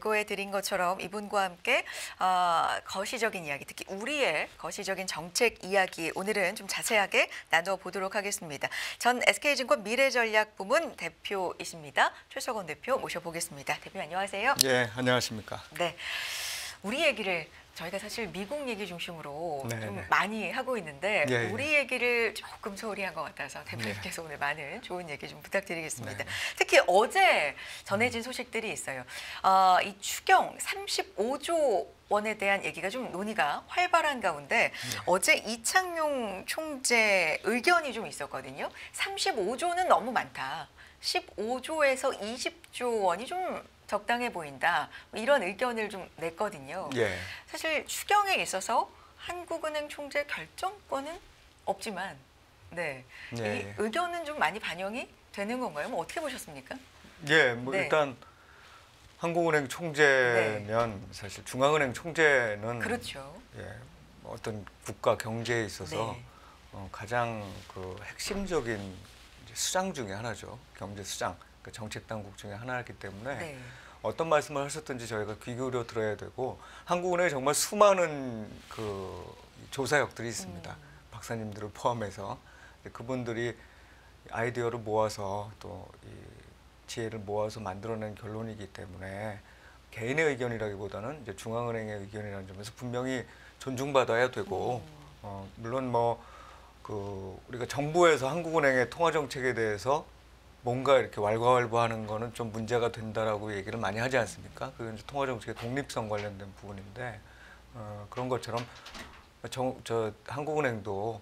예고해 드린 것처럼 이분과 함께 거시적인 이야기, 특히 우리의 거시적인 정책 이야기 오늘은 좀 자세하게 나눠보도록 하겠습니다. 전 SK증권 미래전략부문 대표이십니다. 최석원 대표 모셔보겠습니다. 대표님 안녕하세요. 예, 안녕하십니까. 네, 우리 얘기를 저희가 사실 미국 얘기 중심으로 네네. 좀 많이 하고 있는데 예, 우리 얘기를 조금 소홀히 한 것 같아서 대표님께서 오늘 많은 좋은 얘기 좀 부탁드리겠습니다. 네네. 특히 어제 전해진 소식들이 있어요. 이 추경 35조 원에 대한 얘기가 좀 논의가 활발한 가운데 어제 이창용 총재 의견이 좀 있었거든요. 35조는 너무 많다. 15조에서 20조 원이 좀 적당해 보인다. 이런 의견을 좀 냈거든요. 예. 사실 추경에 있어서 한국은행 총재 결정권은 없지만 네. 예, 이 예. 의견은 좀 많이 반영이 되는 건가요? 뭐 어떻게 보셨습니까? 예, 뭐 네. 일단 한국은행 총재면 사실 중앙은행 총재는 그렇죠. 예, 어떤 국가 경제에 있어서 네. 가장 그 핵심적인 이제 수장 중에 하나죠. 경제 수장, 그 정책 당국 중에 하나이기 때문에 네. 어떤 말씀을 하셨든지 저희가 귀 기울여 들어야 되고 한국은행에 정말 수많은 그 조사역들이 있습니다. 박사님들을 포함해서 그분들이 아이디어를 모아서 또 이 지혜를 모아서 만들어낸 결론이기 때문에 개인의 의견이라기보다는 이제 중앙은행의 의견이라는 점에서 분명히 존중받아야 되고 물론 뭐 그 우리가 정부에서 한국은행의 통화 정책에 대해서 뭔가 이렇게 왈가왈부하는 거는 좀 문제가 된다라고 얘기를 많이 하지 않습니까? 그게 이제 통화 정책의 독립성 관련된 부분인데 그런 것처럼 저 한국은행도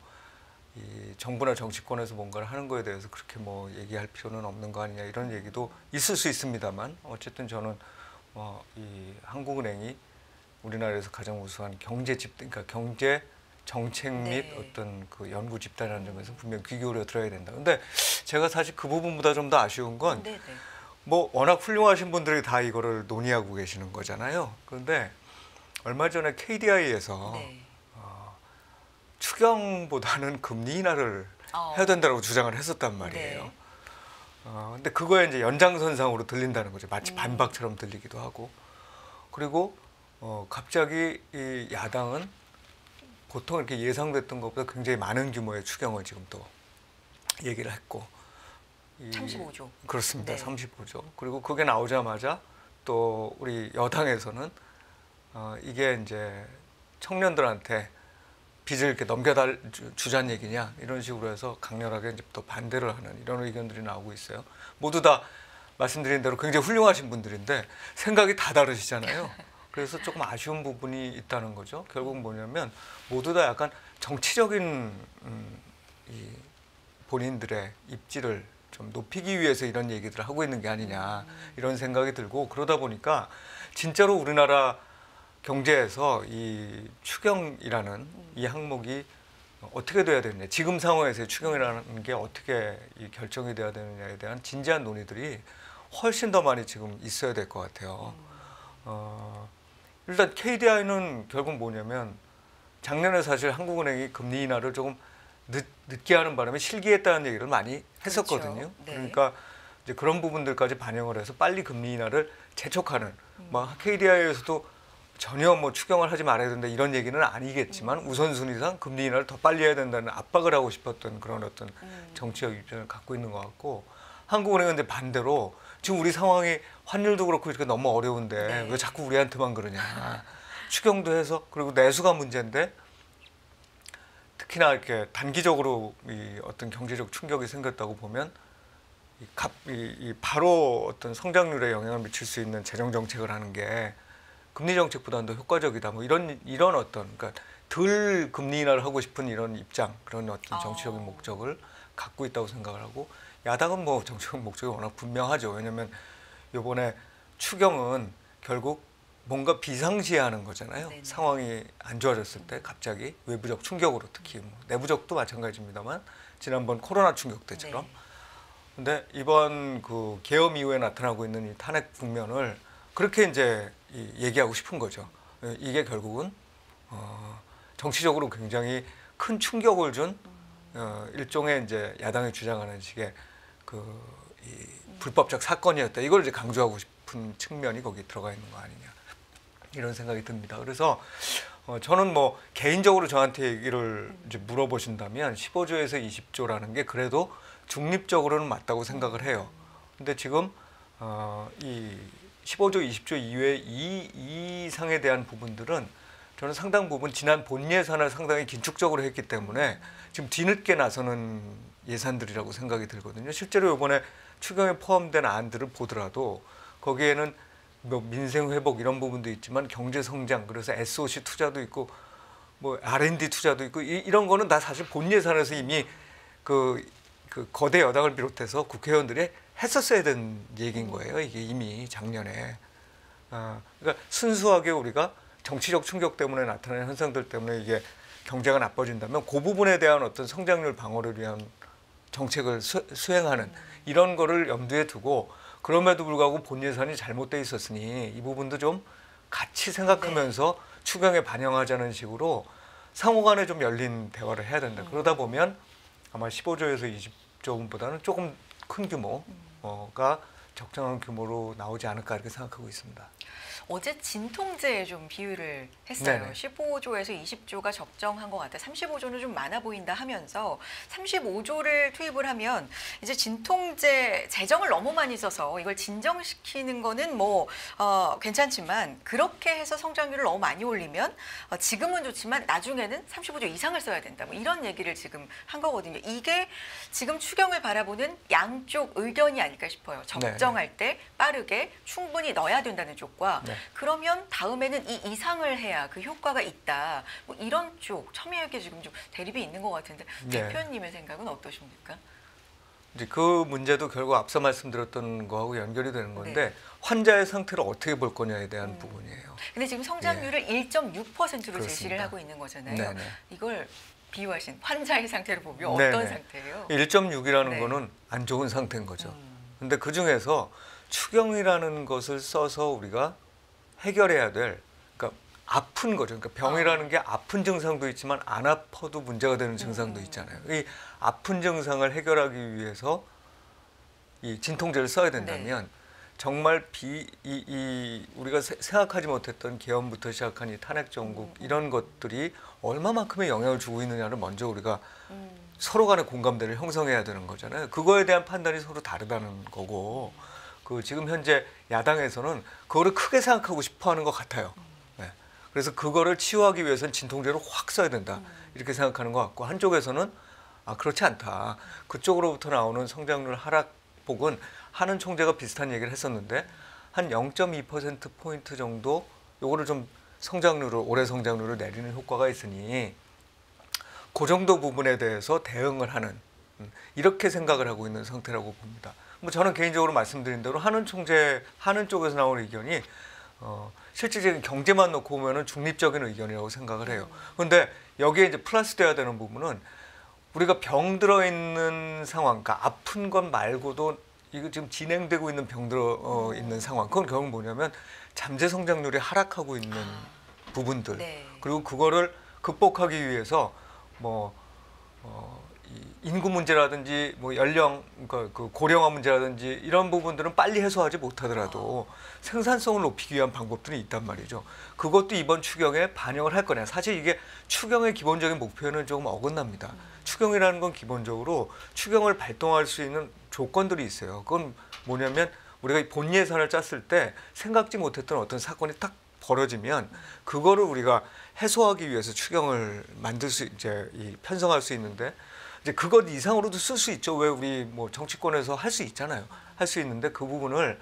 이 정부나 정치권에서 뭔가를 하는 거에 대해서 그렇게 뭐 얘기할 필요는 없는 거 아니냐 이런 얘기도 있을 수 있습니다만 어쨌든 저는 이 한국은행이 우리나라에서 가장 우수한 경제 그러니까 경제 정책 및 네. 어떤 그 연구 집단이라는 점에서 분명 귀 기울여 들어야 된다. 근데 제가 사실 그 부분보다 좀 더 아쉬운 건 네, 네. 뭐 워낙 훌륭하신 분들이 다 이거를 논의하고 계시는 거잖아요. 그런데 얼마 전에 KDI에서 네. 추경보다는 금리 인하를 해야 된다고 주장을 했었단 말이에요. 네. 근데 그거에 이제 연장선상으로 들린다는 거죠. 마치 반박처럼 들리기도 하고. 그리고 갑자기 이 야당은 보통 이렇게 예상됐던 것보다 굉장히 많은 규모의 추경을 지금 또 얘기를 했고. 35조. 그렇습니다. 네. 35조. 그리고 그게 나오자마자 또 우리 여당에서는 이게 이제 청년들한테 빚을 이렇게 넘겨주자는 얘기냐 이런 식으로 해서 강렬하게 이제 또 반대를 하는 이런 의견들이 나오고 있어요. 모두 다 말씀드린 대로 굉장히 훌륭하신 분들인데 생각이 다 다르시잖아요. 그래서 조금 아쉬운 부분이 있다는 거죠. 결국 뭐냐면 모두 다 약간 정치적인 이 본인들의 입지를 좀 높이기 위해서 이런 얘기들을 하고 있는 게 아니냐 이런 생각이 들고 그러다 보니까 진짜로 우리나라 경제에서 이 추경이라는 이 항목이 어떻게 돼야 되느냐 지금 상황에서의 추경이라는 게 어떻게 이 결정이 돼야 되느냐에 대한 진지한 논의들이 훨씬 더 많이 지금 있어야 될 것 같아요. 일단 KDI는 결국 뭐냐면 작년에 사실 한국은행이 금리 인하를 조금 늦게 하는 바람에 실기했다는 얘기를 많이 했었거든요. 그렇죠. 네. 그러니까 이제 그런 부분들까지 반영을 해서 빨리 금리 인하를 재촉하는 KDI에서도 전혀 뭐 추경을 하지 말아야 된다 이런 얘기는 아니겠지만 우선순위상 금리 인하를 더 빨리 해야 된다는 압박을 하고 싶었던 그런 어떤 정치적 입장을 갖고 있는 것 같고 한국은행은 근데 반대로 지금 우리 상황이 환율도 그렇고 이렇게 너무 어려운데 네. 왜 자꾸 우리한테만 그러냐 추경도 해서 그리고 내수가 문제인데 특히나 이렇게 단기적으로 이 어떤 경제적 충격이 생겼다고 보면 이 바로 어떤 성장률에 영향을 미칠 수 있는 재정 정책을 하는 게 금리 정책보다는 더 효과적이다. 뭐 이런 어떤 그러니까 덜 금리 인하를 하고 싶은 이런 입장 그런 어떤 정치적인 목적을 갖고 있다고 생각을 하고 야당은 뭐 정치적 목적이 워낙 분명하죠. 왜냐하면 이번에 추경은 결국 뭔가 비상시하는 거잖아요. 네네. 상황이 안 좋아졌을 때 갑자기 외부적 충격으로 특히 뭐 내부적도 마찬가지입니다만 지난번 코로나 충격 때처럼. 네. 근데 이번 그 계엄 이후에 나타나고 있는 이 탄핵 국면을 그렇게 이제 얘기하고 싶은 거죠. 이게 결국은 정치적으로 굉장히 큰 충격을 준 일종의 이제 야당이 주장하는 식의 이 불법적 사건이었다. 이걸 이제 강조하고 싶은 싶은 측면이 거기 들어가 있는 거 아니냐 이런 생각이 듭니다. 그래서 저는 뭐 개인적으로 저한테 얘기를 이제 물어보신다면 15조에서 20조라는 게 그래도 중립적으로는 맞다고 생각을 해요. 근데 지금 이 15조, 20조 이외 이 이상에 대한 부분들은 저는 상당 부분 지난 본 예산을 상당히 긴축적으로 했기 때문에 지금 뒤늦게 나서는 예산들이라고 생각이 들거든요. 실제로 이번에 추경에 포함된 안들을 보더라도 거기에는 뭐 민생 회복 이런 부분도 있지만 경제 성장, 그래서 SOC 투자도 있고 뭐 R&D 투자도 있고 이런 거는 다 사실 본 예산에서 이미 그 거대 여당을 비롯해서 국회의원들이 했었어야 된 얘기인 거예요. 이게 이미 작년에. 그러니까 순수하게 우리가 정치적 충격 때문에 나타나는 현상들 때문에 이게 경제가 나빠진다면 그 부분에 대한 어떤 성장률 방어를 위한 정책을 수행하는 이런 거를 염두에 두고 그럼에도 불구하고 본 예산이 잘못돼 있었으니 이 부분도 좀 같이 생각하면서 추경에 반영하자는 식으로 상호간에 좀 열린 대화를 해야 된다. 그러다 보면 아마 15조에서 20조보다는 조금 큰 규모가 적정한 규모로 나오지 않을까 이렇게 생각하고 있습니다. 어제 진통제에 좀 비유를 했어요. 네네. 15조에서 20조가 적정한 것 같아. 35조는 좀 많아 보인다 하면서 35조를 투입을 하면 이제 진통제 재정을 너무 많이 써서 이걸 진정시키는 거는 뭐 괜찮지만 그렇게 해서 성장률을 너무 많이 올리면 지금은 좋지만 나중에는 35조 이상을 써야 된다. 뭐 이런 얘기를 지금 한 거거든요. 이게 지금 추경을 바라보는 양쪽 의견이 아닐까 싶어요. 적정할 때 빠르게 충분히 넣어야 된다는 쪽과 그러면 다음에는 이 이상을 해야 그 효과가 있다. 뭐 이런 쪽 첨예하게 지금 좀 대립이 있는 것 같은데 대표님의 생각은 어떠십니까? 이제 그 문제도 결국 앞서 말씀드렸던 거하고 연결이 되는 건데 환자의 상태를 어떻게 볼 거냐에 대한 부분이에요. 근데 지금 성장률을 1.6%로 그렇습니다. 제시를 하고 있는 거잖아요. 네네. 이걸 비유하신 환자의 상태를 보면 네네. 어떤 상태예요? 1.6이라는 거는 안 좋은 상태인 거죠. 근데 그 중에서 추경이라는 것을 써서 우리가 해결해야 될, 그러니까 아픈 거죠. 그러니까 병이라는 게 아픈 증상도 있지만 안 아파도 문제가 되는 증상도 있잖아요. 이 아픈 증상을 해결하기 위해서 이 진통제를 써야 된다면 정말 우리가 생각하지 못했던 계엄부터 시작한 이 탄핵 정국 이런 것들이 얼마만큼의 영향을 주고 있느냐를 먼저 우리가 서로 간의 공감대를 형성해야 되는 거잖아요. 그거에 대한 판단이 서로 다르다는 거고 지금 현재 야당에서는 그거를 크게 생각하고 싶어하는 것 같아요. 네. 그래서 그거를 치유하기 위해서는 진통제를 확 써야 된다 이렇게 생각하는 것 같고 한쪽에서는 그렇지 않다. 그쪽으로부터 나오는 성장률 하락폭은 하는 총재가 비슷한 얘기를 했었는데 한 0.2%포인트 정도 요거를 좀 올해 성장률을 내리는 효과가 있으니 그 정도 부분에 대해서 대응을 하는 이렇게 생각을 하고 있는 상태라고 봅니다. 뭐 저는 개인적으로 말씀드린 대로 하는 쪽에서 나오는 의견이 실질적인 경제만 놓고 보면은 중립적인 의견이라고 생각을 해요. 그런데 여기에 이제 플러스 돼야 되는 부분은 우리가 병들어 있는 상황, 그러니까 아픈 것 말고도 이거 지금 진행되고 있는 병들어 있는 상황. 그건 결국 뭐냐면 잠재 성장률이 하락하고 있는 부분들. 그리고 그거를 극복하기 위해서 인구 문제라든지 뭐 연령, 그 고령화 문제라든지 이런 부분들은 빨리 해소하지 못하더라도 생산성을 높이기 위한 방법들이 있단 말이죠. 그것도 이번 추경에 반영을 할 거냐. 사실 이게 추경의 기본적인 목표는 조금 어긋납니다. 추경이라는 건 기본적으로 추경을 발동할 수 있는 조건들이 있어요. 그건 뭐냐면 우리가 본 예산을 짰을 때 생각지 못했던 어떤 사건이 딱 벌어지면 그거를 우리가 해소하기 위해서 추경을 편성할 수 있는데 이제 그것 이상으로도 쓸 수 있죠. 왜 우리 뭐 정치권에서 할 수 있잖아요. 할 수 있는데 그 부분을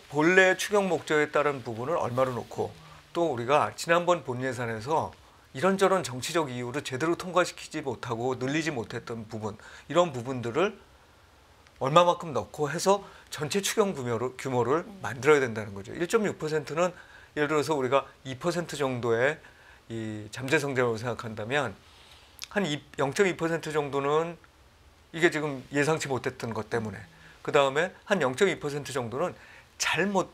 본래 추경 목적에 따른 부분을 얼마로 놓고 또 우리가 지난번 본 예산에서 이런저런 정치적 이유로 제대로 통과시키지 못하고 늘리지 못했던 부분 이런 부분들을 얼마만큼 넣고 해서 전체 추경 규모를 만들어야 된다는 거죠. 1.6%는 예를 들어서 우리가 2% 정도의 이 잠재 성장으로 생각한다면 한 0.2% 정도는 이게 지금 예상치 못했던 것 때문에 그 다음에 한 0.2% 정도는 잘못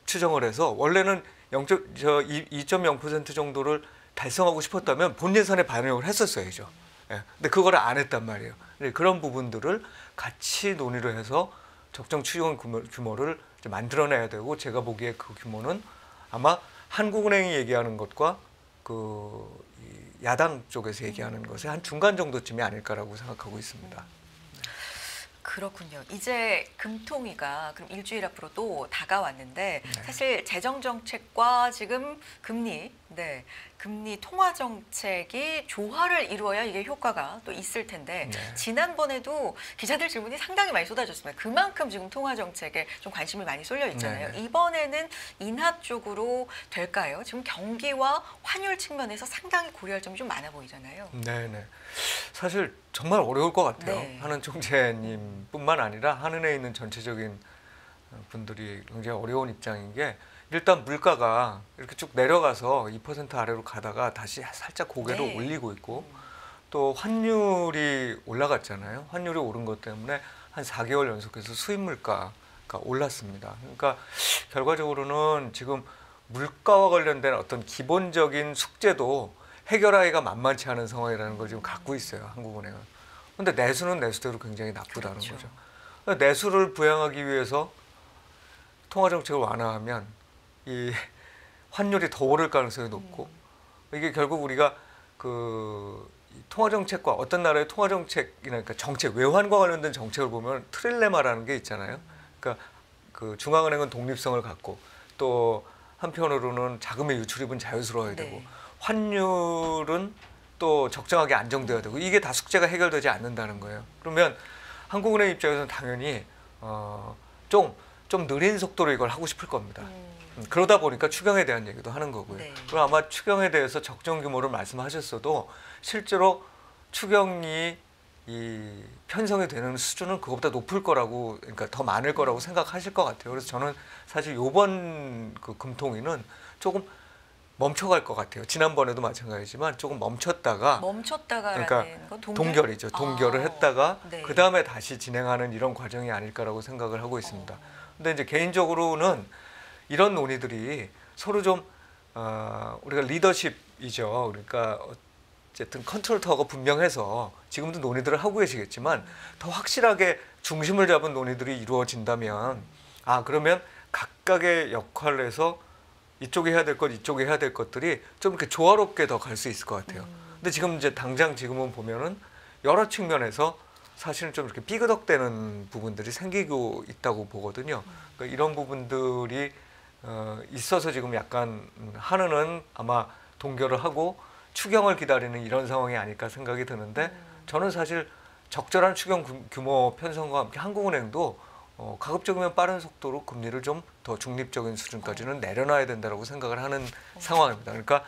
추정을 해서 원래는 2.0% 정도를 달성하고 싶었다면 본 예산에 반영을 했었어야죠. 근데 그걸 안 했단 말이에요. 그런 부분들을 같이 논의를 해서 적정 추경 규모를 이제 만들어내야 되고 제가 보기에 그 규모는 아마 한국은행이 얘기하는 것과 이 야당 쪽에서 얘기하는 것의 한 중간 정도쯤이 아닐까라고 생각하고 있습니다. 그렇군요. 이제 금통위가 그럼 일주일 앞으로 또 다가왔는데 네. 사실 재정 정책과 지금 금리 통화 정책이 조화를 이루어야 이게 효과가 또 있을 텐데 네. 지난번에도 기자들 질문이 상당히 많이 쏟아졌습니다. 그만큼 지금 통화 정책에 좀 관심이 많이 쏠려 있잖아요. 네. 이번에는 인하 쪽으로 될까요? 지금 경기와 환율 측면에서 상당히 고려할 점이 좀 많아 보이잖아요. 네네. 사실 정말 어려울 것 같아요. 네. 한은 총재님뿐만 아니라 한은에 있는 전체적인 분들이 굉장히 어려운 입장인 게 일단 물가가 이렇게 쭉 내려가서 2% 아래로 가다가 다시 살짝 고개를 네. 올리고 있고 또 환율이 올라갔잖아요. 환율이 오른 것 때문에 한 4개월 연속해서 수입 물가가 올랐습니다. 그러니까 결과적으로는 지금 물가와 관련된 어떤 기본적인 숙제도 해결하기가 만만치 않은 상황이라는 걸 지금 갖고 있어요. 한국은행은. 근데 내수는 내수대로 굉장히 나쁘다는 그렇죠. 거죠. 그러니까 내수를 부양하기 위해서 통화정책을 완화하면 이 환율이 더 오를 가능성이 높고 이게 결국 우리가 이 통화정책과 어떤 나라의 통화정책이나 그러니까 정책 외환과 관련된 정책을 보면 트릴레마라는 게 있잖아요. 그러니까 그 중앙은행은 독립성을 갖고 또 한편으로는 자금의 유출입은 자유스러워야 되고 네. 환율은 또 적정하게 안정돼야 되고 이게 다 숙제가 해결되지 않는다는 거예요. 그러면 한국은행 입장에서는 당연히 좀 느린 속도로 이걸 하고 싶을 겁니다. 그러다 보니까 추경에 대한 얘기도 하는 거고요. 네. 그리고 아마 추경에 대해서 적정 규모를 말씀하셨어도 실제로 추경이 이 편성이 되는 수준은 그것보다 높을 거라고, 그러니까 더 많을 거라고 생각하실 것 같아요. 그래서 저는 사실 이번 그 금통위는 조금 멈춰갈 것 같아요. 지난번에도 마찬가지지만 조금 멈췄다가 멈췄다가라는 그러니까 건 동결이죠. 동결을 했다가 네. 그 다음에 다시 진행하는 이런 과정이 아닐까라고 생각을 하고 있습니다. 근데 이제 개인적으로는 이런 논의들이 서로 좀 우리가 리더십이죠. 그러니까 어쨌든 컨트롤 타워가 분명해서 지금도 논의들을 하고 계시겠지만 더 확실하게 중심을 잡은 논의들이 이루어진다면 그러면 각각의 역할을 해서 이쪽에 해야 될 것, 이쪽에 해야 될 것들이 좀 이렇게 조화롭게 더 갈 수 있을 것 같아요. 근데 지금 이제 당장 지금은 보면은 여러 측면에서 사실은 좀 이렇게 삐그덕대는 부분들이 생기고 있다고 보거든요. 그러니까 이런 부분들이 있어서 지금 약간 한은은 아마 동결을 하고 추경을 기다리는 이런 상황이 아닐까 생각이 드는데 저는 사실 적절한 추경 규모 편성과 함께 한국은행도 가급적이면 빠른 속도로 금리를 좀 더 중립적인 수준까지는 내려놔야 된다고 생각을 하는 상황입니다. 그러니까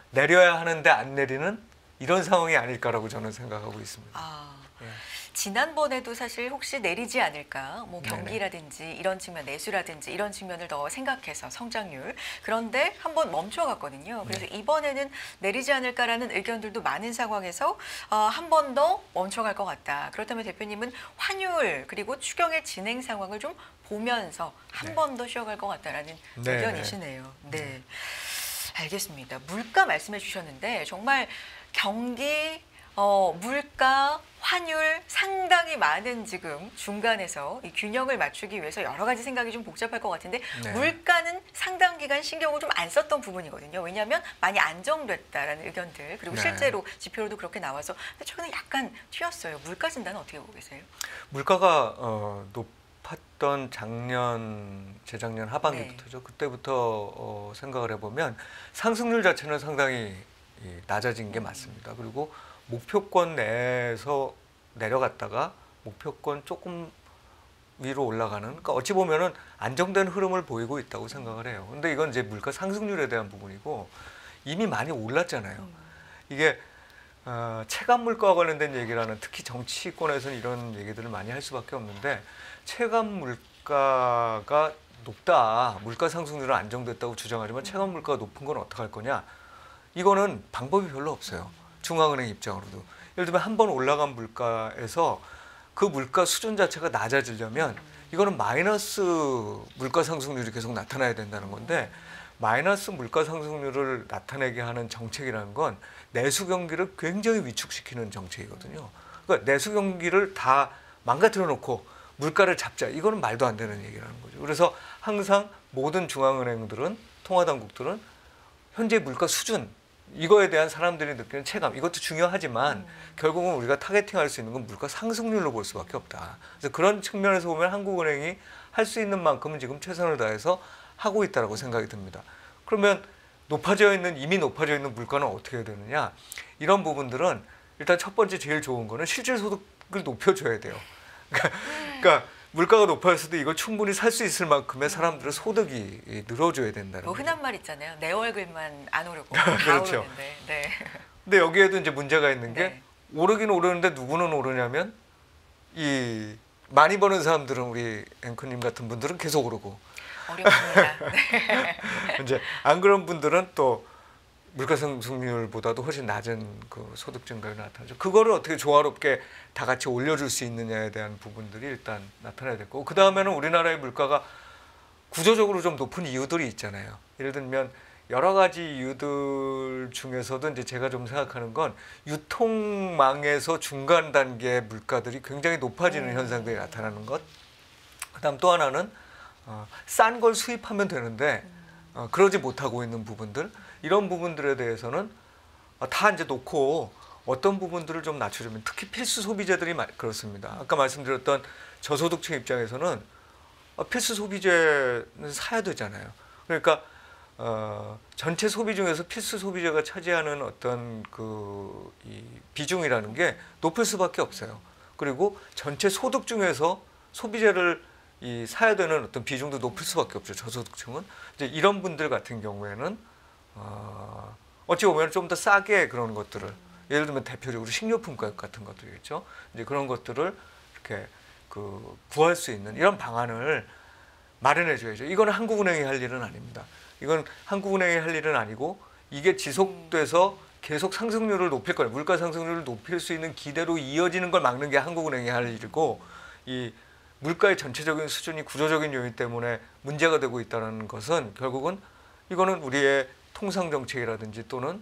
내려야 하는데 안 내리는 이런 상황이 아닐까라고 저는 생각하고 있습니다. 예. 지난번에도 사실 혹시 내리지 않을까, 뭐 네네. 경기라든지 이런 측면, 내수라든지 이런 측면을 더 생각해서 성장률, 그런데 한번 멈춰갔거든요. 그래서 이번에는 내리지 않을까라는 의견들도 많은 상황에서 한 번 더 멈춰갈 것 같다. 그렇다면 대표님은 환율 그리고 추경의 진행 상황을 좀 보면서 한 번 더 쉬어갈 것 같다라는 네. 의견이시네요. 네. 알겠습니다. 물가 말씀해 주셨는데 정말 경기, 물가, 환율 상당히 많은 지금 중간에서 이 균형을 맞추기 위해서 여러 가지 생각이 좀 복잡할 것 같은데 네. 물가는 상당 기간 신경을 좀 안 썼던 부분이거든요. 왜냐하면 많이 안정됐다라는 의견들 그리고 네. 실제로 지표로도 그렇게 나와서 근데 최근에 약간 튀었어요. 물가 진단은 어떻게 보고 계세요? 물가가 높았던 재작년 하반기부터죠. 그때부터 생각을 해보면 상승률 자체는 상당히 낮아진 게 맞습니다. 그리고 목표권 내에서 내려갔다가 목표권 조금 위로 올라가는, 그러니까 어찌 보면은 안정된 흐름을 보이고 있다고 생각을 해요. 근데 이건 이제 물가 상승률에 대한 부분이고 이미 많이 올랐잖아요. 이게 체감 물가와 관련된 얘기라는, 특히 정치권에서는 이런 얘기들을 많이 할 수밖에 없는데 체감 물가가 높다, 물가 상승률은 안정됐다고 주장하지만 체감 물가가 높은 건 어떡할 거냐? 이거는 방법이 별로 없어요. 중앙은행 입장으로도. 예를 들면 한 번 올라간 물가에서 그 물가 수준 자체가 낮아지려면 이거는 마이너스 물가 상승률이 계속 나타나야 된다는 건데, 마이너스 물가 상승률을 나타내게 하는 정책이라는 건 내수 경기를 굉장히 위축시키는 정책이거든요. 그러니까 내수 경기를 다 망가뜨려 놓고 물가를 잡자. 이거는 말도 안 되는 얘기라는 거죠. 그래서 항상 모든 중앙은행들은 통화당국들은 현재 물가 수준 이거에 대한 사람들이 느끼는 체감 이것도 중요하지만 결국은 우리가 타겟팅할 수 있는 건 물가 상승률로 볼 수밖에 없다. 그래서 그런 측면에서 보면 한국은행이 할 수 있는 만큼은 지금 최선을 다해서 하고 있다라고 생각이 듭니다. 그러면 이미 높아져 있는 물가는 어떻게 해야 되느냐? 이런 부분들은 일단 첫 번째 제일 좋은 거는 실질 소득을 높여줘야 돼요. 그러니까 물가가 높아졌을 때 이걸 충분히 살 수 있을 만큼의 사람들의 소득이 늘어줘야 된다는 뭐 거죠. 흔한 말 있잖아요. 내 얼굴만 안 오르고 그렇죠. 다 오르는데. 네. 근데 여기에도 이제 문제가 있는 게 네. 오르긴 오르는데 누구는 오르냐면 이 많이 버는 사람들은 우리 앵커님 같은 분들은 계속 오르고 어렵습니다. 네. 이제 안 그런 분들은 또 물가 상승률보다도 훨씬 낮은 그 소득 증가가 나타나죠. 그거를 어떻게 조화롭게 다 같이 올려줄 수 있느냐에 대한 부분들이 일단 나타나야 될 거고 그 다음에는 우리나라의 물가가 구조적으로 좀 높은 이유들이 있잖아요. 예를 들면 여러 가지 이유들 중에서도 이제 제가 좀 생각하는 건 유통망에서 중간 단계의 물가들이 굉장히 높아지는 현상들이 나타나는 것. 그다음 또 하나는 싼 걸 수입하면 되는데 그러지 못하고 있는 부분들 이런 부분들에 대해서는 다 이제 놓고 어떤 부분들을 좀 낮춰주면 특히 필수 소비재들이 그렇습니다. 아까 말씀드렸던 저소득층 입장에서는 필수 소비재는 사야 되잖아요. 그러니까 전체 소비 중에서 필수 소비재가 차지하는 어떤 이 비중이라는 게 높을 수밖에 없어요. 그리고 전체 소득 중에서 소비재를 사야 되는 어떤 비중도 높을 수밖에 없죠. 저소득층은 이제 이런 분들 같은 경우에는 어찌 보면 좀 더 싸게 그런 것들을 예를 들면 대표적으로 식료품 가격 같은 것들이겠죠. 이제 그런 것들을 이렇게 구할 수 있는 이런 방안을 마련해 줘야죠. 이거는 한국은행이 할 일은 아닙니다. 이건 한국은행이 할 일은 아니고 이게 지속돼서 계속 상승률을 높일 거예요. 물가 상승률을 높일 수 있는 기대로 이어지는 걸 막는 게 한국은행이 할 일이고 이 물가의 전체적인 수준이 구조적인 요인 때문에 문제가 되고 있다는 것은 결국은 이거는 우리의 통상 정책이라든지 또는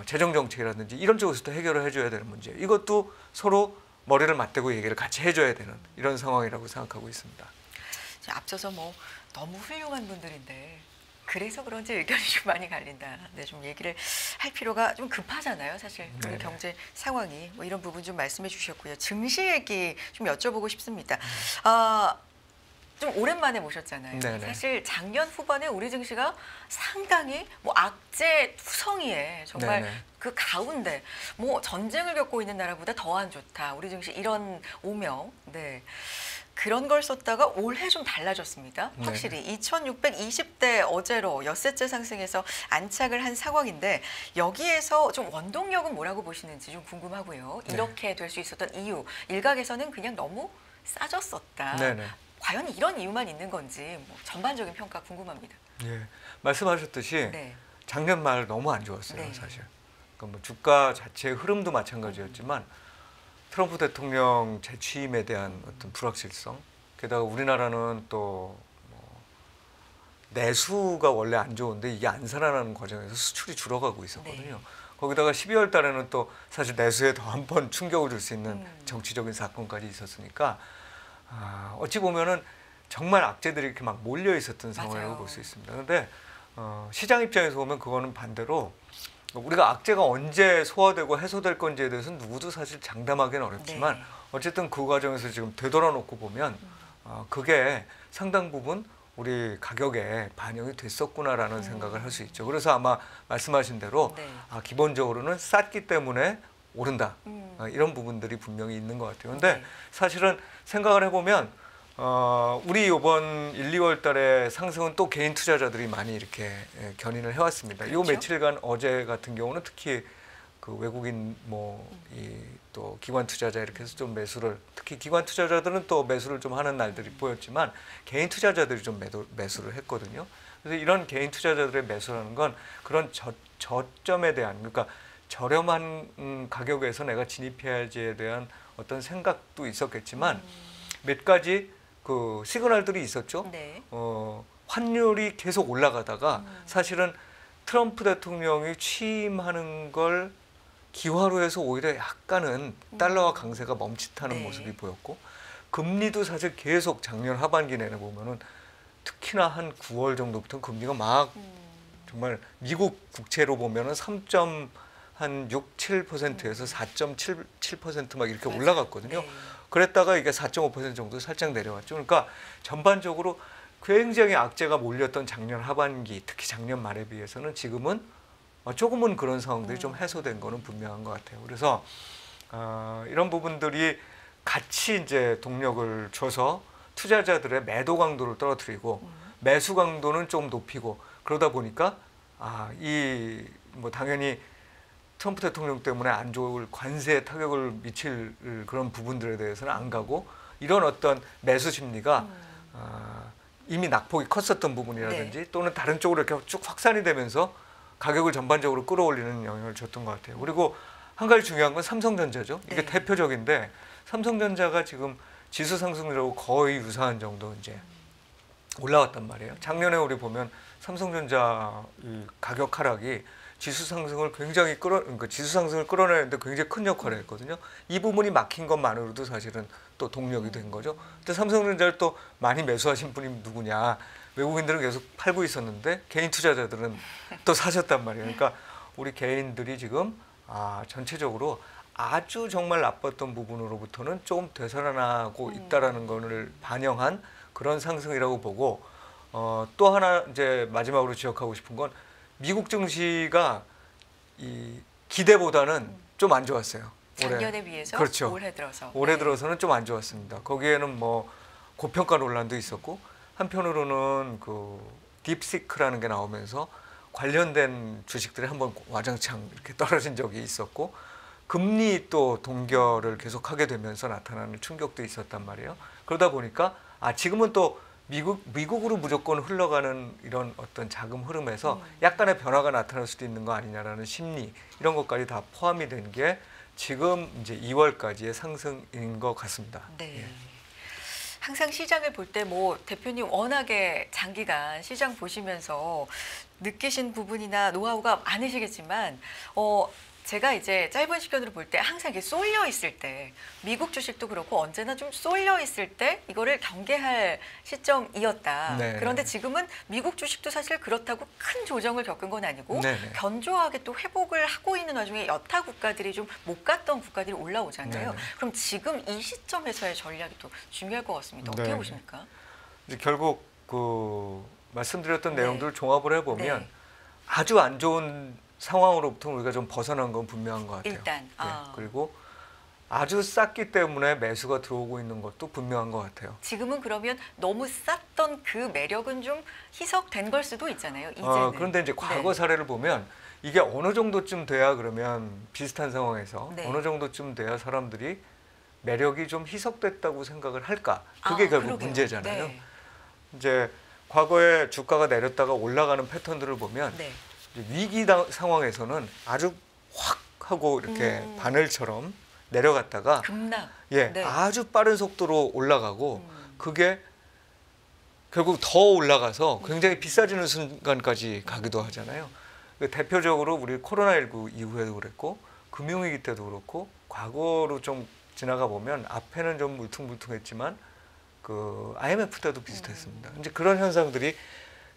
재정 정책이라든지 이런 쪽에서도 해결을 해줘야 되는 문제예요. 이것도 서로 머리를 맞대고 얘기를 같이 해줘야 되는 이런 상황이라고 생각하고 있습니다. 앞서서 뭐 너무 훌륭한 분들인데 그래서 그런지 의견이 좀 많이 갈린다. 네, 좀 얘기를 할 필요가 좀 급하잖아요. 사실 우리 네네. 경제 상황이 뭐 이런 부분 좀 말씀해 주셨고요. 증시 얘기 좀 여쭤보고 싶습니다. 좀 오랜만에 모셨잖아요. 네네. 사실 작년 후반에 우리 증시가 상당히 뭐 악재 투성이에 정말 네네. 그 가운데 뭐 전쟁을 겪고 있는 나라보다 더 안 좋다. 우리 증시 이런 오명. 네. 그런 걸 썼다가 올해 좀 달라졌습니다. 확실히 2620대 어제로 엿새째 상승해서 안착을 한 상황인데 여기에서 좀 원동력은 뭐라고 보시는지 좀 궁금하고요. 이렇게 될 수 있었던 이유. 일각에서는 그냥 너무 싸졌었다. 네네. 과연 이런 이유만 있는 건지 뭐 전반적인 평가 궁금합니다. 예, 말씀하셨듯이 네. 작년 말 너무 안 좋았어요, 네. 사실. 그러니까 뭐 주가 자체의 흐름도 마찬가지였지만 트럼프 대통령 재취임에 대한 어떤 불확실성, 게다가 우리나라는 또 뭐 내수가 원래 안 좋은데 이게 안 살아나는 과정에서 수출이 줄어가고 있었거든요. 네. 거기다가 12월 달에는 또 사실 내수에 더 한 번 충격을 줄 수 있는 정치적인 사건까지 있었으니까 어찌 보면은 정말 악재들이 이렇게 막 몰려 있었던 상황이라고 맞아요. 볼 수 있습니다. 그런데 시장 입장에서 보면 그거는 반대로 우리가 악재가 언제 소화되고 해소될 건지에 대해서는 누구도 사실 장담하기는 어렵지만 네. 어쨌든 그 과정에서 지금 되돌아놓고 보면 그게 상당 부분 우리 가격에 반영이 됐었구나라는 생각을 할 수 있죠. 그래서 아마 말씀하신 대로 네. 기본적으로는 쌌기 때문에 오른다. 이런 부분들이 분명히 있는 것 같아요. 근데 네. 사실은 생각을 해보면 우리 이번 1, 2월 달에 상승은 또 개인 투자자들이 많이 이렇게 견인을 해왔습니다. 그렇죠. 요 며칠간 어제 같은 경우는 특히 그 외국인 또 기관 투자자 이렇게 해서 좀 매수를 특히 기관 투자자들은 또 매수를 좀 하는 날들이 보였지만 개인 투자자들이 좀 매수를 했거든요. 그래서 이런 개인 투자자들의 매수라는 건 그런 저점에 대한 그러니까 저렴한 가격에서 내가 진입해야지에 대한 어떤 생각도 있었겠지만 몇 가지 그 시그널들이 있었죠. 네. 환율이 계속 올라가다가 사실은 트럼프 대통령이 취임하는 걸 기화로 해서 오히려 약간은 달러와 강세가 멈칫하는 네. 모습이 보였고 금리도 사실 계속 작년 하반기 내내 보면은 특히나 한 9월 정도부터 금리가 막 정말 미국 국채로 보면은 3.6, 7%에서 4.77%막 이렇게 맞아요. 올라갔거든요. 네. 그랬다가 이게 4.5% 정도 살짝 내려왔죠. 그러니까 전반적으로 굉장히 악재가 몰렸던 작년 하반기, 특히 작년 말에 비해서는 지금은 조금은 그런 상황들이 좀 해소된 거는 분명한 것 같아요. 그래서 이런 부분들이 같이 이제 동력을 줘서 투자자들의 매도 강도를 떨어뜨리고 매수 강도는 좀 높이고 그러다 보니까 이 뭐 당연히 트럼프 대통령 때문에 안 좋을 관세에 타격을 미칠 그런 부분들에 대해서는 안 가고 이런 어떤 매수 심리가 이미 낙폭이 컸었던 부분이라든지 네. 또는 다른 쪽으로 이렇게 쭉 확산이 되면서 가격을 전반적으로 끌어올리는 영향을 줬던 것 같아요. 그리고 한 가지 중요한 건 삼성전자죠. 이게 네. 대표적인데 삼성전자가 지금 지수 상승률하고 거의 유사한 정도 이제 올라왔단 말이에요. 작년에 우리 보면 삼성전자 이 가격 하락이 지수 상승을 굉장히 그러니까 지수 상승을 끌어내는데 굉장히 큰 역할을 했거든요. 이 부분이 막힌 것만으로도 사실은 또 동력이 된 거죠. 근데 삼성전자를 또 많이 매수하신 분이 누구냐? 외국인들은 계속 팔고 있었는데 개인 투자자들은 또 사셨단 말이에요. 그러니까 우리 개인들이 지금 전체적으로 아주 정말 나빴던 부분으로부터는 좀 되살아나고 있다라는 것을 반영한 그런 상승이라고 보고 또 하나 이제 마지막으로 지적하고 싶은 건 미국 증시가 이 기대보다는 좀 안 좋았어요. 작년에 비해서 그렇죠. 올해 들어서. 올해 네. 들어서는 좀 안 좋았습니다. 거기에는 뭐 고평가 논란도 있었고 한편으로는 그 딥시크라는 게 나오면서 관련된 주식들이 한번 와장창 이렇게 떨어진 적이 있었고 금리 또 동결을 계속하게 되면서 나타나는 충격도 있었단 말이에요. 그러다 보니까 지금은 또 미국으로 무조건 흘러가는 이런 어떤 자금 흐름에서 약간의 변화가 나타날 수도 있는 거 아니냐라는 심리 이런 것까지 다 포함이 된 게 지금 이제 2월까지의 상승인 것 같습니다. 네. 예. 항상 시장을 볼 때 뭐 대표님 워낙에 장기간 시장 보시면서 느끼신 부분이나 노하우가 많으시겠지만 제가 이제 짧은 시간으로 볼 때 항상 이게 쏠려 있을 때 미국 주식도 그렇고 언제나 좀 쏠려 있을 때 이거를 경계할 시점이었다. 네. 그런데 지금은 미국 주식도 사실 그렇다고 큰 조정을 겪은 건 아니고 네네. 견조하게 또 회복을 하고 있는 와중에 여타 국가들이 좀 못 갔던 국가들이 올라오잖아요. 네네. 그럼 지금 이 시점에서의 전략이 또 중요할 것 같습니다. 어떻게 네. 보십니까? 이제 결국 그 말씀드렸던 네. 내용들을 종합을 해보면 네. 아주 안 좋은 상황으로부터 우리가 좀 벗어난 건 분명한 것 같아요. 일단 그리고 아주 쌌기 때문에 매수가 들어오고 있는 것도 분명한 것 같아요. 지금은 그러면 너무 쌌던 그 매력은 좀 희석된 걸 수도 있잖아요. 이제는. 그런데 이제 과거 사례를 보면 이게 어느 정도쯤 돼야 그러면 비슷한 상황에서 네. 어느 정도쯤 돼야 사람들이 매력이 좀 희석됐다고 생각을 할까? 그게 결국 그러게요. 문제잖아요. 네. 이제 과거에 주가가 내렸다가 올라가는 패턴들을 보면 네. 위기 상황에서는 아주 확 하고 이렇게 바늘처럼 내려갔다가 급락. 네. 아주 빠른 속도로 올라가고 그게 결국 더 올라가서 굉장히 비싸지는 순간까지 가기도 하잖아요. 대표적으로 우리 코로나19 이후에도 그랬고 금융위기 때도 그렇고 과거로 좀 지나가 보면 앞에는 좀 울퉁불퉁했지만 그 IMF 때도 비슷했습니다. 이제 그런 현상들이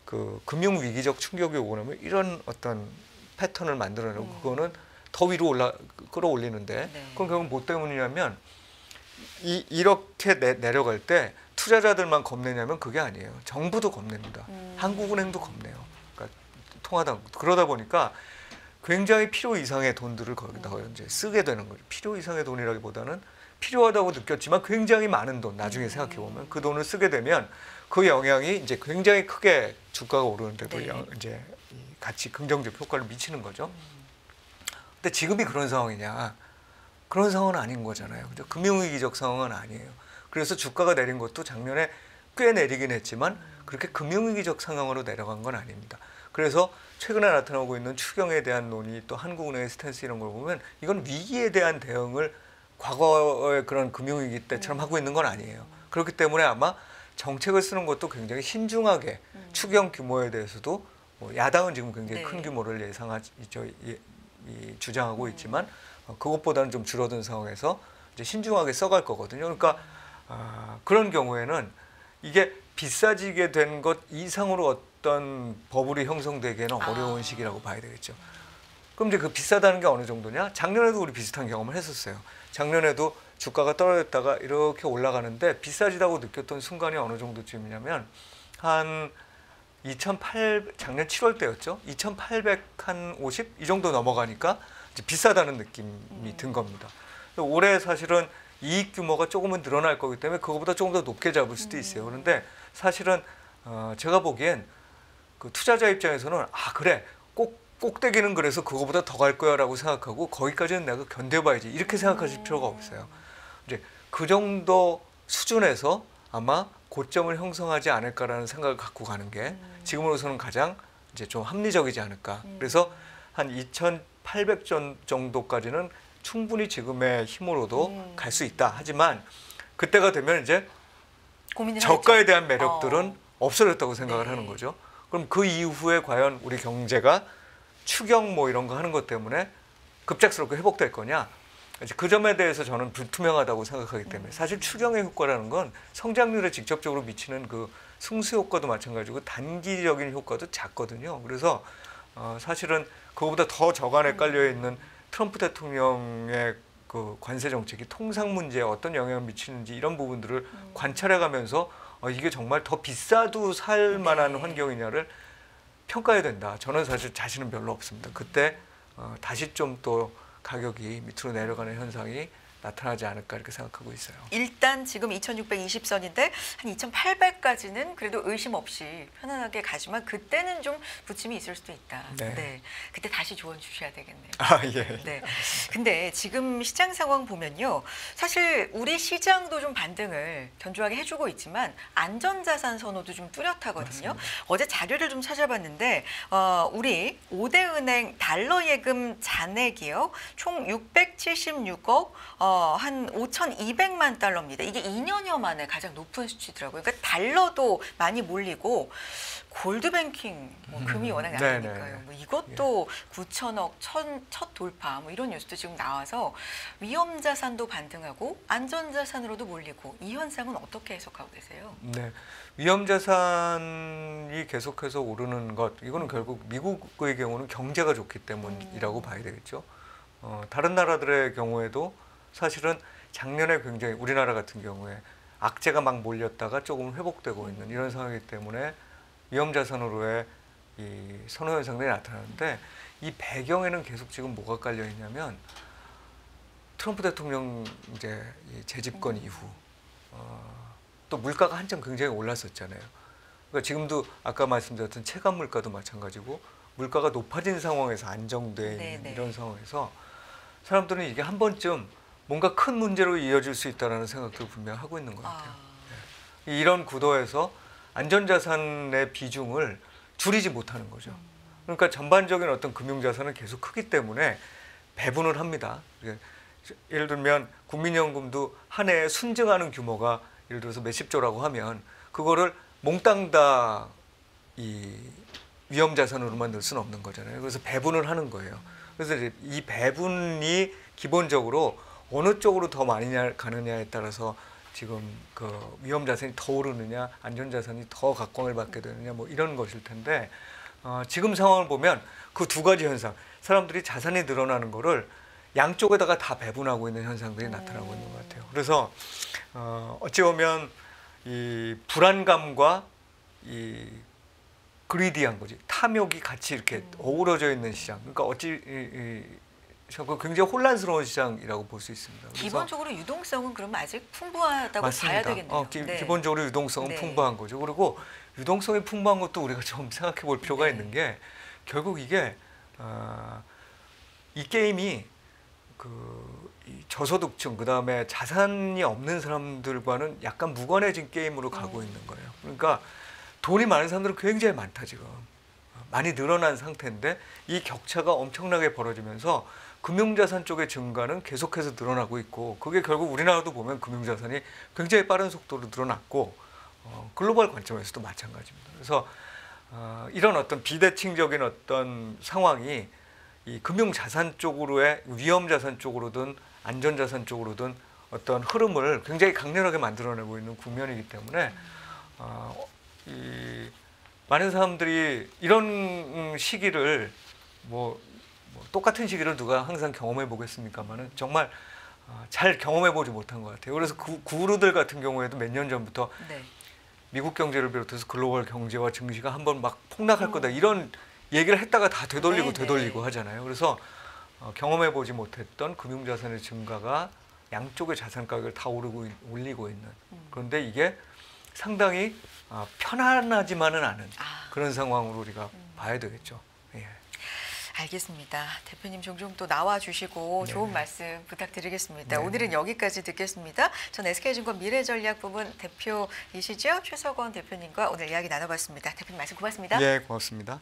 그 금융 위기적 충격이 오고 나면 이런 어떤 패턴을 만들어내고 그거는 더 위로 끌어올리는데 네. 그건 결국 뭐 때문이냐면 이렇게 내려갈 때 투자자들만 겁내냐면 그게 아니에요. 정부도 겁냅니다. 한국은행도 겁내요. 그러니까 통화당 그러다 보니까 굉장히 필요 이상의 돈들을 거기다가 이제 쓰게 되는 거죠. 필요 이상의 돈이라기보다는 필요하다고 느꼈지만 굉장히 많은 돈 나중에 생각해 보면 그 돈을 쓰게 되면 그 영향이 이제 굉장히 크게 주가가 오르는데도 네. 이제 같이 긍정적 효과를 미치는 거죠. 근데 지금이 그런 상황이냐? 그런 상황은 아닌 거잖아요. 그죠? 금융위기적 상황은 아니에요. 그래서 주가가 내린 것도 작년에 꽤 내리긴 했지만 그렇게 금융위기적 상황으로 내려간 건 아닙니다. 그래서 최근에 나타나고 있는 추경에 대한 논의 또 한국은행의 스탠스 이런 걸 보면 이건 위기에 대한 대응을 과거의 그런 금융위기 때처럼 하고 있는 건 아니에요. 그렇기 때문에 아마 정책을 쓰는 것도 굉장히 신중하게 추경 규모에 대해서도 뭐 야당은 지금 굉장히 큰 규모를 주장하고 있지만 그것보다는 좀 줄어든 상황에서 이제 신중하게 써갈 거거든요. 그러니까 그런 경우에는 이게 비싸지게 된 것 이상으로 어떤 버블이 형성되기에는 어려운 시기라고 봐야 되겠죠. 그럼 이제 그 비싸다는 게 어느 정도냐? 작년에도 우리 비슷한 경험을 했었어요. 작년에도 주가가 떨어졌다가 이렇게 올라가는데 비싸지다고 느꼈던 순간이 어느 정도쯤이냐면 한 작년 7월 때였죠. 2,850 이 정도 넘어가니까 이제 비싸다는 느낌이 든 겁니다. 올해 사실은 이익 규모가 조금은 늘어날 거기 때문에 그거보다 조금 더 높게 잡을 수도 있어요. 그런데 사실은 제가 보기엔 그 투자자 입장에서는 그래 꼭대기는 그래서 그거보다 더 갈 거야라고 생각하고 거기까지는 내가 견뎌봐야지 이렇게 생각하실 필요가 없어요. 이제 그 정도 수준에서 아마 고점을 형성하지 않을까라는 생각을 갖고 가는 게 지금으로서는 가장 이제 좀 합리적이지 않을까. 그래서 한 2,800 정도까지는 충분히 지금의 힘으로도 갈 수 있다. 하지만 그때가 되면 이제 저가에 대한 매력들은 없어졌다고 생각을 하는 거죠. 그럼 그 이후에 과연 우리 경제가 추경 뭐 이런 거 하는 것 때문에 급작스럽게 회복될 거냐? 이제 그 점에 대해서 저는 불투명하다고 생각하기 때문에 사실 추경의 효과라는 건 성장률에 직접적으로 미치는 그 승수 효과도 마찬가지고 단기적인 효과도 작거든요. 그래서 사실은 그거보다 더 저간에 깔려 있는 트럼프 대통령의 그 관세 정책이 통상 문제에 어떤 영향을 미치는지 이런 부분들을 관찰해가면서 이게 정말 더 비싸도 살 만한 환경이냐를 평가해야 된다. 저는 사실 자신은 별로 없습니다. 그때 다시 좀 또 가격이 밑으로 내려가는 현상이 나타나지 않을까 이렇게 생각하고 있어요. 일단 지금 2,620선인데 한 2,800까지는 그래도 의심 없이 편안하게 가지만 그때는 좀 부침이 있을 수도 있다. 네. 그때 다시 조언 주셔야 되겠네요. 예. 네. 근데 지금 시장 상황 보면요. 사실 우리 시장도 좀 반등을 견조하게 해주고 있지만 안전자산 선호도 좀 뚜렷하거든요. 맞습니다. 어제 자료를 좀 찾아봤는데 우리 5대 은행 달러 예금 잔액이요. 총 676억 한 5,200만 달러입니다. 이게 2년여 만에 가장 높은 수치더라고요. 그러니까 달러도 많이 몰리고 골드뱅킹 금이 워낙 낮으니까요. 뭐 이것도 9천억 첫 돌파 뭐 이런 뉴스도 지금 나와서 위험 자산도 반등하고 안전 자산으로도 몰리고 이 현상은 어떻게 해석하고 계세요? 네, 위험 자산이 계속해서 오르는 것 이거는 결국 미국의 경우는 경제가 좋기 때문이라고 봐야 되겠죠. 다른 나라들의 경우에도 사실은 작년에 굉장히 우리나라 같은 경우에 악재가 막 몰렸다가 조금 회복되고 있는 이런 상황이기 때문에 위험자산으로의 이 선호 현상들이 나타나는데 이 배경에는 계속 지금 뭐가 깔려 있냐면 트럼프 대통령 이제 재집권 이후 또 물가가 한참 굉장히 올랐었잖아요. 그러니까 지금도 아까 말씀드렸던 체감 물가도 마찬가지고 물가가 높아진 상황에서 안정돼 있는 이런 상황에서 사람들은 이게 한 번쯤 뭔가 큰 문제로 이어질 수 있다는 생각도 분명 하고 있는 것 같아요. 이런 구도에서 안전자산의 비중을 줄이지 못하는 거죠. 그러니까 전반적인 어떤 금융자산은 계속 크기 때문에 배분을 합니다. 예를 들면 국민연금도 한 해에 순증하는 규모가 예를 들어서 몇십조라고 하면 그거를 몽땅 다 이 위험자산으로만 넣을 수는 없는 거잖아요. 그래서 배분을 하는 거예요. 그래서 이 배분이 기본적으로 어느 쪽으로 더 많이 가느냐에 따라서 지금 그 위험자산이 더 오르느냐 안전자산이 더 각광을 받게 되느냐 뭐 이런 것일 텐데 지금 상황을 보면 그 두 가지 현상 사람들이 자산이 늘어나는 거를 양쪽에다가 다 배분하고 있는 현상들이 나타나고 있는 것 같아요. 그래서 어찌 보면 이 불안감과 이 그리디한 거지 탐욕이 같이 이렇게 어우러져 있는 시장. 그러니까 굉장히 혼란스러운 시장이라고 볼 수 있습니다. 기본적으로 유동성은 그럼 아직 풍부하다고 맞습니다. 봐야 되겠네요. 기본적으로 유동성은 풍부한 거죠. 그리고 유동성이 풍부한 것도 우리가 좀 생각해 볼 필요가 있는 게 결국 이게 이 게임이 이 저소득층 그다음에 자산이 없는 사람들과는 약간 무관해진 게임으로 가고 있는 거예요. 그러니까 돈이 많은 사람들은 굉장히 많다 지금. 많이 늘어난 상태인데 이 격차가 엄청나게 벌어지면서 금융자산 쪽의 증가는 계속해서 늘어나고 있고 그게 결국 우리나라도 보면 금융자산이 굉장히 빠른 속도로 늘어났고 글로벌 관점에서도 마찬가지입니다. 그래서 이런 어떤 비대칭적인 어떤 상황이 이 금융자산 쪽으로의 위험자산 쪽으로든 안전자산 쪽으로든 어떤 흐름을 굉장히 강렬하게 만들어내고 있는 국면이기 때문에 많은 사람들이 이런 시기를 뭐 똑같은 시기를 누가 항상 경험해 보겠습니까만은 정말 잘 경험해 보지 못한 것 같아요. 그래서 구루들 같은 경우에도 몇 년 전부터 네. 미국 경제를 비롯해서 글로벌 경제와 증시가 한번 막 폭락할 거다 이런 얘기를 했다가 다 되돌리고 네, 되돌리고 네. 하잖아요. 그래서 경험해 보지 못했던 금융자산의 증가가 양쪽의 자산 가격을 다 올리고 있는, 그런데 이게 상당히 편안하지만은 않은 그런 상황으로 우리가 봐야 되겠죠. 예. 알겠습니다. 대표님 종종 또 나와 주시고 네. 좋은 말씀 부탁드리겠습니다. 네. 오늘은 여기까지 듣겠습니다. 전 SK증권 미래전략 부문 대표이시죠? 최석원 대표님과 오늘 이야기 나눠봤습니다. 대표님 말씀 고맙습니다. 예, 고맙습니다.